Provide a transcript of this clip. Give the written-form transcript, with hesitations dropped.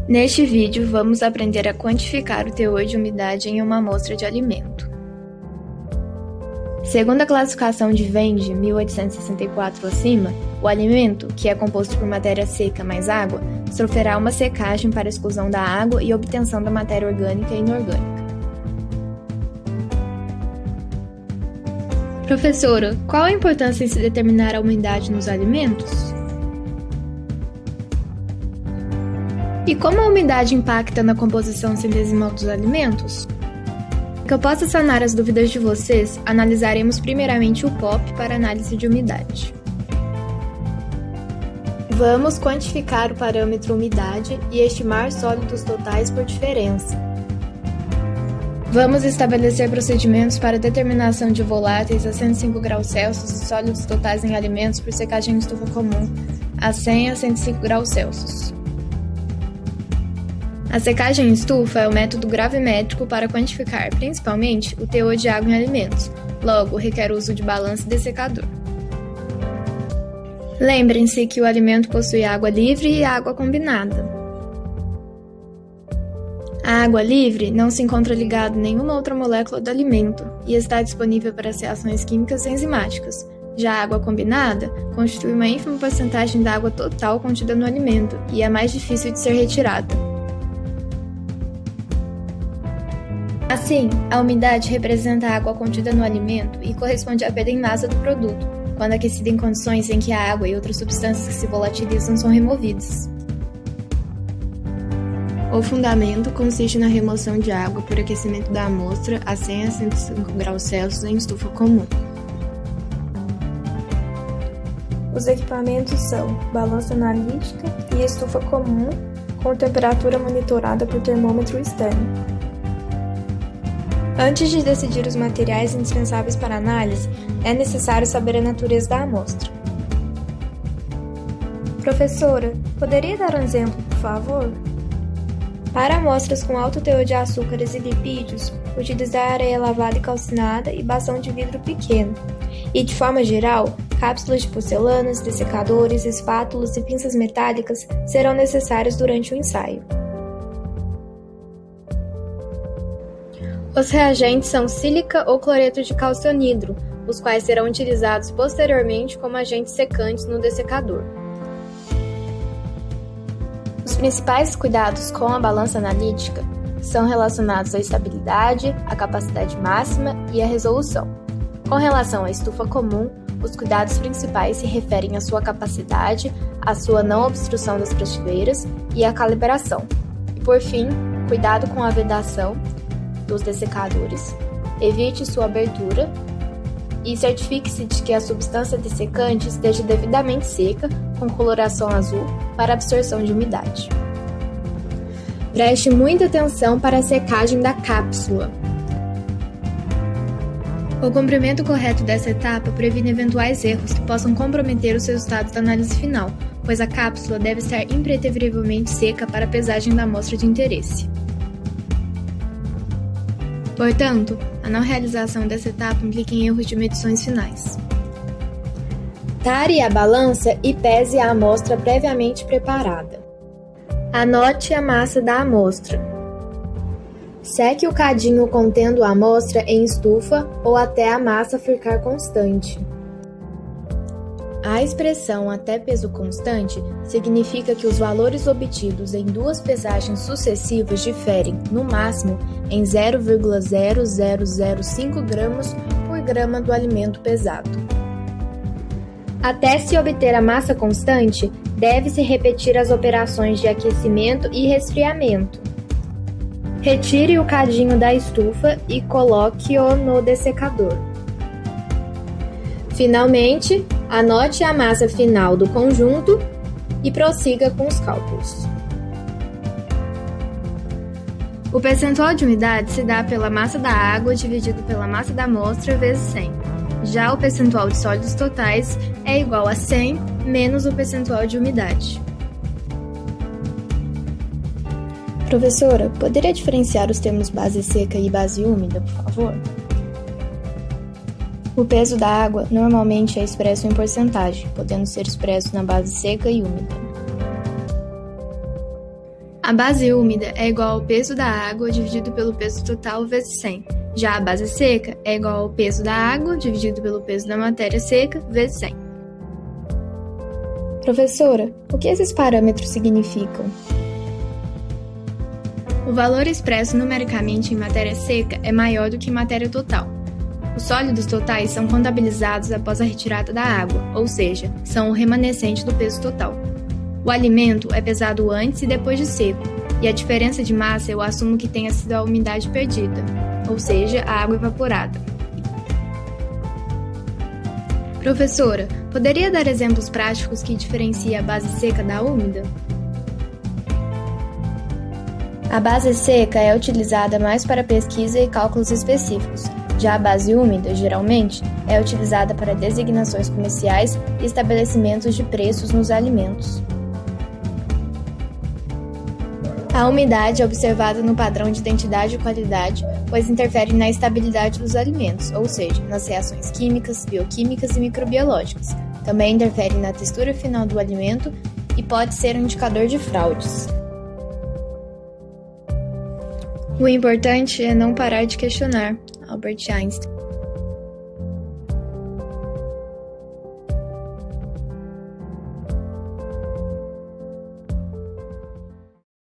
Neste vídeo, vamos aprender a quantificar o teor de umidade em uma amostra de alimento. Segundo a classificação de Vende 1864 acima, o alimento, que é composto por matéria seca mais água, sofrerá uma secagem para exclusão da água e obtenção da matéria orgânica e inorgânica. Professora, qual a importância em se determinar a umidade nos alimentos? E como a umidade impacta na composição centesimal dos alimentos? Para que eu possa sanar as dúvidas de vocês, analisaremos primeiramente o POP para análise de umidade. Vamos quantificar o parâmetro umidade e estimar sólidos totais por diferença. Vamos estabelecer procedimentos para determinação de voláteis a 105 graus Celsius e sólidos totais em alimentos por secagem em estufa comum a 100 a 105 graus Celsius. A secagem em estufa é o método gravimétrico para quantificar, principalmente, o teor de água em alimentos, logo requer o uso de balança e dessecador. Lembrem-se que o alimento possui água livre e água combinada. A água livre não se encontra ligada a nenhuma outra molécula do alimento e está disponível para as reações químicas e enzimáticas. Já a água combinada constitui uma ínfima porcentagem da água total contida no alimento e é mais difícil de ser retirada. Assim, a umidade representa a água contida no alimento e corresponde à perda em massa do produto, quando aquecida em condições em que a água e outras substâncias que se volatilizam são removidas. O fundamento consiste na remoção de água por aquecimento da amostra a 100 a 105 graus Celsius em estufa comum. Os equipamentos são balança analítica e estufa comum com temperatura monitorada por termômetro externo. Antes de decidir os materiais indispensáveis para a análise, é necessário saber a natureza da amostra. Professora, poderia dar um exemplo, por favor? Para amostras com alto teor de açúcares e lipídios, utilizar areia lavada e calcinada e bastão de vidro pequeno. E, de forma geral, cápsulas de porcelanas, dessecadores, espátulas e pinças metálicas serão necessárias durante o ensaio. Os reagentes são sílica ou cloreto de calcionidro, os quais serão utilizados posteriormente como agentes secantes no dessecador. Os principais cuidados com a balança analítica são relacionados à estabilidade, à capacidade máxima e à resolução. Com relação à estufa comum, os cuidados principais se referem à sua capacidade, à sua não obstrução das prateleiras e à calibração. E, por fim, cuidado com a vedação dos dessecadores, evite sua abertura e certifique-se de que a substância dessecante esteja devidamente seca, com coloração azul, para absorção de umidade. Preste muita atenção para a secagem da cápsula. O cumprimento correto dessa etapa previne eventuais erros que possam comprometer os resultados da análise final, pois a cápsula deve estar impreterivelmente seca para a pesagem da amostra de interesse. Portanto, a não realização dessa etapa implica em erros de medições finais. Tare a balança e pese a amostra previamente preparada. Anote a massa da amostra. Seque o cadinho contendo a amostra em estufa ou até a massa ficar constante. A expressão até peso constante significa que os valores obtidos em duas pesagens sucessivas diferem, no máximo, em 0,0005 gramas por grama do alimento pesado. Até se obter a massa constante, deve-se repetir as operações de aquecimento e resfriamento. Retire o cadinho da estufa e coloque-o no dessecador. Finalmente, anote a massa final do conjunto e prossiga com os cálculos. O percentual de umidade se dá pela massa da água dividido pela massa da amostra vezes 100. Já o percentual de sólidos totais é igual a 100 menos o percentual de umidade. Professora, poderia diferenciar os termos base seca e base úmida, por favor? O peso da água normalmente é expresso em porcentagem, podendo ser expresso na base seca e úmida. A base úmida é igual ao peso da água dividido pelo peso total vezes 100. Já a base seca é igual ao peso da água dividido pelo peso da matéria seca vezes 100. Professora, o que esses parâmetros significam? O valor expresso numericamente em matéria seca é maior do que em matéria total. Os sólidos totais são contabilizados após a retirada da água, ou seja, são o remanescente do peso total. O alimento é pesado antes e depois de seco, e a diferença de massa eu assumo que tenha sido a umidade perdida, ou seja, a água evaporada. Professora, poderia dar exemplos práticos que diferenciem a base seca da úmida? A base seca é utilizada mais para pesquisa e cálculos específicos. Já a base úmida, geralmente, é utilizada para designações comerciais e estabelecimentos de preços nos alimentos. A umidade é observada no padrão de identidade e qualidade, pois interfere na estabilidade dos alimentos, ou seja, nas reações químicas, bioquímicas e microbiológicas. Também interfere na textura final do alimento e pode ser um indicador de fraudes. O importante é não parar de questionar. Albert Einstein.